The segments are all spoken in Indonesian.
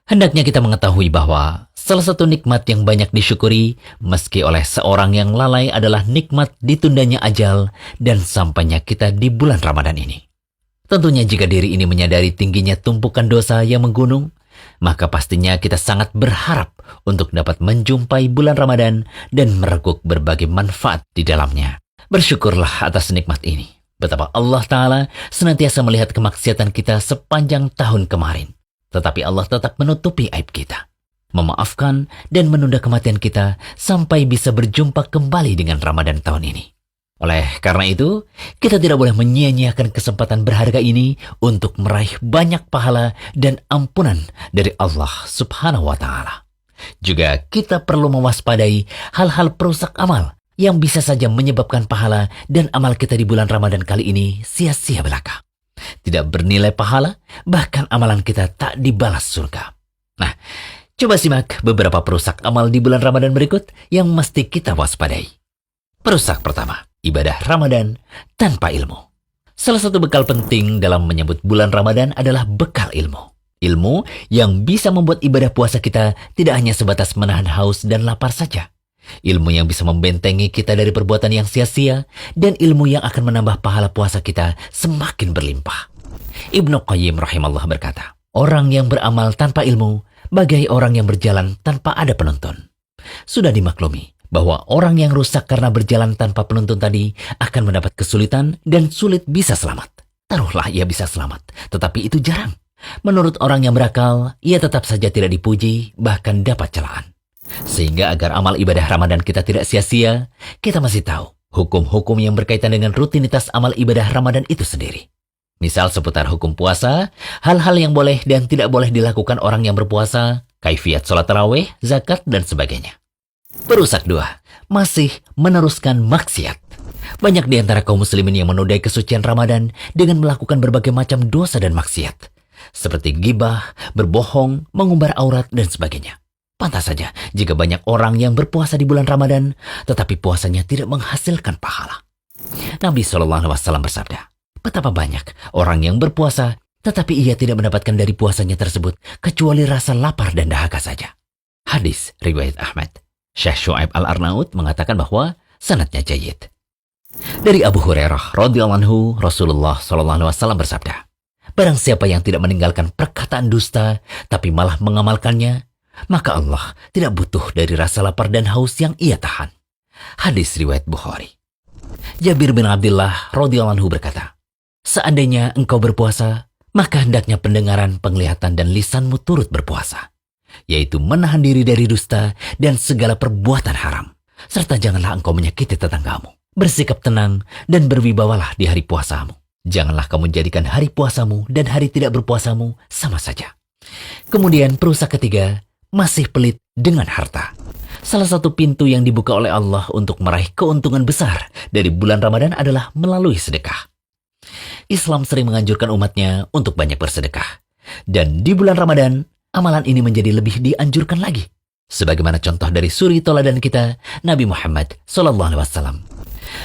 Hendaknya kita mengetahui bahwa salah satu nikmat yang banyak disyukuri meski oleh seorang yang lalai adalah nikmat ditundanya ajal dan sampainya kita di bulan Ramadan ini. Tentunya jika diri ini menyadari tingginya tumpukan dosa yang menggunung, maka pastinya kita sangat berharap untuk dapat menjumpai bulan Ramadan dan mereguk berbagai manfaat di dalamnya. Bersyukurlah atas nikmat ini. Betapa Allah Ta'ala senantiasa melihat kemaksiatan kita sepanjang tahun kemarin. Tetapi Allah tetap menutupi aib kita, memaafkan dan menunda kematian kita sampai bisa berjumpa kembali dengan Ramadan tahun ini. Oleh karena itu, kita tidak boleh menyia-nyiakan kesempatan berharga ini untuk meraih banyak pahala dan ampunan dari Allah Subhanahu wa Ta'ala. Juga kita perlu mewaspadai hal-hal perusak amal yang bisa saja menyebabkan pahala dan amal kita di bulan Ramadan kali ini sia-sia belaka. Tidak bernilai pahala, bahkan amalan kita tak dibalas surga. Nah, coba simak beberapa perusak amal di bulan Ramadan berikut yang mesti kita waspadai. Perusak pertama, ibadah Ramadan tanpa ilmu. Salah satu bekal penting dalam menyambut bulan Ramadan adalah bekal ilmu. Ilmu yang bisa membuat ibadah puasa kita tidak hanya sebatas menahan haus dan lapar saja. Ilmu yang bisa membentengi kita dari perbuatan yang sia-sia dan ilmu yang akan menambah pahala puasa kita semakin berlimpah. Ibnu Qayyim rahimahullah berkata, orang yang beramal tanpa ilmu bagai orang yang berjalan tanpa ada penuntun. Sudah dimaklumi bahwa orang yang rusak karena berjalan tanpa penuntun tadi akan mendapat kesulitan dan sulit bisa selamat. Taruhlah ia bisa selamat, tetapi itu jarang. Menurut orang yang berakal, ia tetap saja tidak dipuji, bahkan dapat celaan. Sehingga agar amal ibadah Ramadan kita tidak sia-sia, kita masih tahu hukum-hukum yang berkaitan dengan rutinitas amal ibadah Ramadan itu sendiri. Misal seputar hukum puasa, hal-hal yang boleh dan tidak boleh dilakukan orang yang berpuasa, kaifiat sholat tarawih, zakat, dan sebagainya. Perusak 2, masih meneruskan maksiat. Banyak di antara kaum muslimin yang menodai kesucian Ramadan dengan melakukan berbagai macam dosa dan maksiat, seperti gibah, berbohong, mengumbar aurat, dan sebagainya. Pantas saja jika banyak orang yang berpuasa di bulan Ramadan, tetapi puasanya tidak menghasilkan pahala. Nabi SAW bersabda, betapa banyak orang yang berpuasa, tetapi ia tidak mendapatkan dari puasanya tersebut kecuali rasa lapar dan dahaga saja. Hadis riwayat Ahmad. Syekh Syu'aib Al-Arnaud mengatakan bahwa sanadnya jayyid. Dari Abu Hurairah radhiyallahu anhu, Rasulullah SAW bersabda, barang siapa yang tidak meninggalkan perkataan dusta, tapi malah mengamalkannya, maka Allah tidak butuh dari rasa lapar dan haus yang ia tahan. Hadis riwayat Bukhari. Jabir bin Abdullah radhiyallahu anhu berkata, seandainya engkau berpuasa, maka hendaknya pendengaran, penglihatan, dan lisanmu turut berpuasa, yaitu menahan diri dari dusta dan segala perbuatan haram. Serta janganlah engkau menyakiti tetanggamu. Bersikap tenang dan berwibawalah di hari puasamu. Janganlah kamu jadikan hari puasamu dan hari tidak berpuasamu sama saja. Kemudian perusak ketiga, masih pelit dengan harta. Salah satu pintu yang dibuka oleh Allah untuk meraih keuntungan besar dari bulan Ramadan adalah melalui sedekah. Islam sering menganjurkan umatnya untuk banyak bersedekah. Dan di bulan Ramadan, amalan ini menjadi lebih dianjurkan lagi. Sebagaimana contoh dari suri toladan kita, Nabi Muhammad SAW.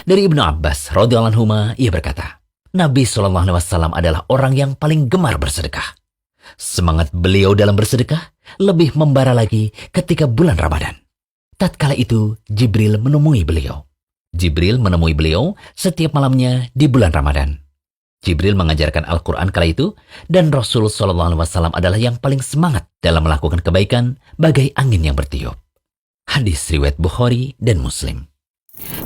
Dari Ibnu Abbas radhiyallahu anhu, ia berkata, Nabi SAW adalah orang yang paling gemar bersedekah. Semangat beliau dalam bersedekah lebih membara lagi ketika bulan Ramadan. Tatkala itu, Jibril menemui beliau. Jibril menemui beliau setiap malamnya di bulan Ramadan. Jibril mengajarkan Al-Quran kala itu, dan Rasul SAW adalah yang paling semangat dalam melakukan kebaikan bagai angin yang bertiup. Hadis riwayat Bukhari dan Muslim.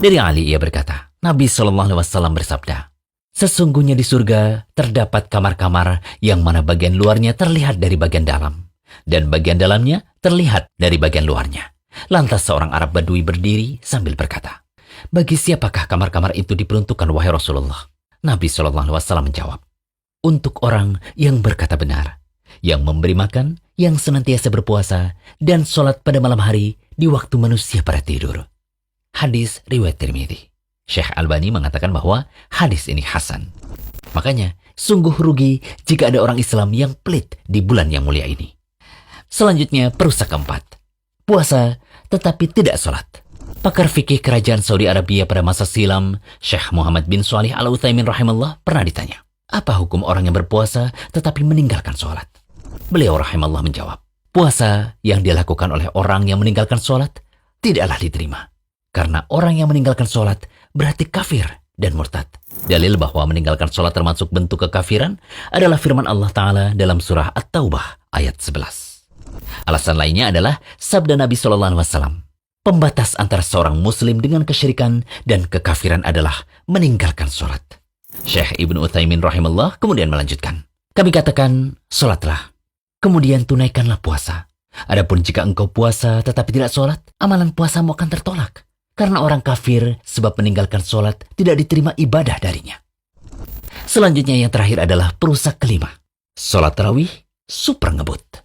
Dari Ali ia berkata, Nabi SAW bersabda, sesungguhnya di surga terdapat kamar-kamar yang mana bagian luarnya terlihat dari bagian dalam, dan bagian dalamnya terlihat dari bagian luarnya. Lantas seorang Arab Badui berdiri sambil berkata, bagi siapakah kamar-kamar itu diperuntukkan, wahai Rasulullah? Nabi SAW menjawab, untuk orang yang berkata benar, yang memberi makan, yang senantiasa berpuasa, dan sholat pada malam hari di waktu manusia pada tidur. Hadis riwayat Tirmidzi. Syekh Albani mengatakan bahwa hadis ini hasan. Makanya, sungguh rugi jika ada orang Islam yang pelit di bulan yang mulia ini. Selanjutnya, perusak keempat. Puasa tetapi tidak sholat. Pakar fikih kerajaan Saudi Arabia pada masa silam, Syekh Muhammad bin Shalih Al-Utsaimin rahimahullah pernah ditanya, apa hukum orang yang berpuasa tetapi meninggalkan sholat? Beliau rahimahullah menjawab, Puasa yang dilakukan oleh orang yang meninggalkan sholat tidaklah diterima. Karena orang yang meninggalkan sholat berarti kafir dan murtad. Dalil bahwa meninggalkan sholat termasuk bentuk kekafiran adalah firman Allah Ta'ala dalam surah At-Taubah ayat 11. Alasan lainnya adalah sabda Nabi SAW. Pembatas antara seorang muslim dengan kesyirikan dan kekafiran adalah meninggalkan sholat. Syekh Ibnu Utsaimin rahimahullah kemudian melanjutkan. Kami katakan, sholatlah. Kemudian tunaikanlah puasa. Adapun jika engkau puasa tetapi tidak sholat, amalan puasamu akan tertolak. Karena orang kafir sebab meninggalkan sholat tidak diterima ibadah darinya. Selanjutnya yang terakhir adalah perusak kelima. Sholat tarawih super ngebut.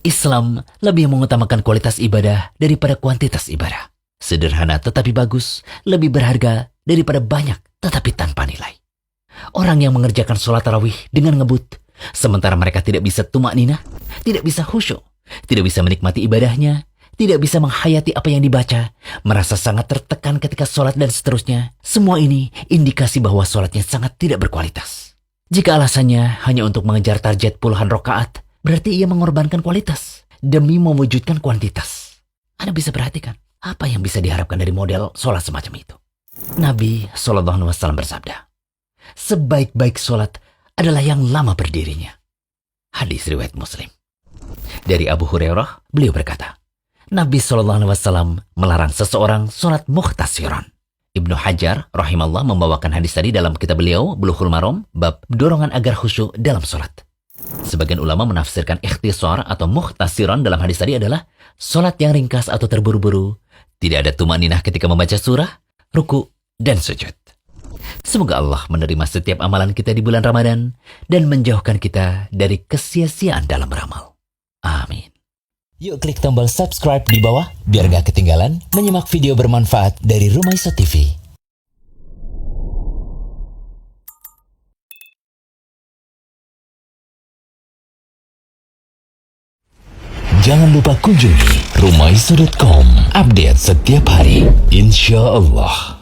Islam lebih mengutamakan kualitas ibadah daripada kuantitas ibadah. Sederhana tetapi bagus, lebih berharga daripada banyak tetapi tanpa nilai. Orang yang mengerjakan sholat tarawih dengan ngebut, sementara mereka tidak bisa tumakninah, tidak bisa khusyuk, tidak bisa menikmati ibadahnya, tidak bisa menghayati apa yang dibaca, merasa sangat tertekan ketika sholat dan seterusnya. Semua ini indikasi bahwa sholatnya sangat tidak berkualitas. Jika alasannya hanya untuk mengejar target puluhan rakaat, berarti ia mengorbankan kualitas demi mewujudkan kuantitas. Anda bisa perhatikan apa yang bisa diharapkan dari model sholat semacam itu. Nabi SAW bersabda, sebaik-baik sholat adalah yang lama berdirinya. Hadis riwayat Muslim. Dari Abu Hurairah, beliau berkata, Nabi SAW melarang seseorang sholat mukhtasiran. Ibnu Hajar rahimahullah membawakan hadis tadi dalam kitab beliau, Bulughul Maram, bab dorongan agar khusyuk dalam sholat. Sebagian ulama menafsirkan ikhtisar atau mukhtasiran dalam hadis tadi adalah sholat yang ringkas atau terburu-buru, tidak ada tumaninah ketika membaca surah, ruku, dan sujud. Semoga Allah menerima setiap amalan kita di bulan Ramadan dan menjauhkan kita dari kesia-siaan dalam beramal. Amin. Yuk klik tombol subscribe di bawah biar gak ketinggalan menyimak video bermanfaat dari Rumaiso TV. Jangan lupa kunjungi rumaiso.com, update setiap hari, insya Allah.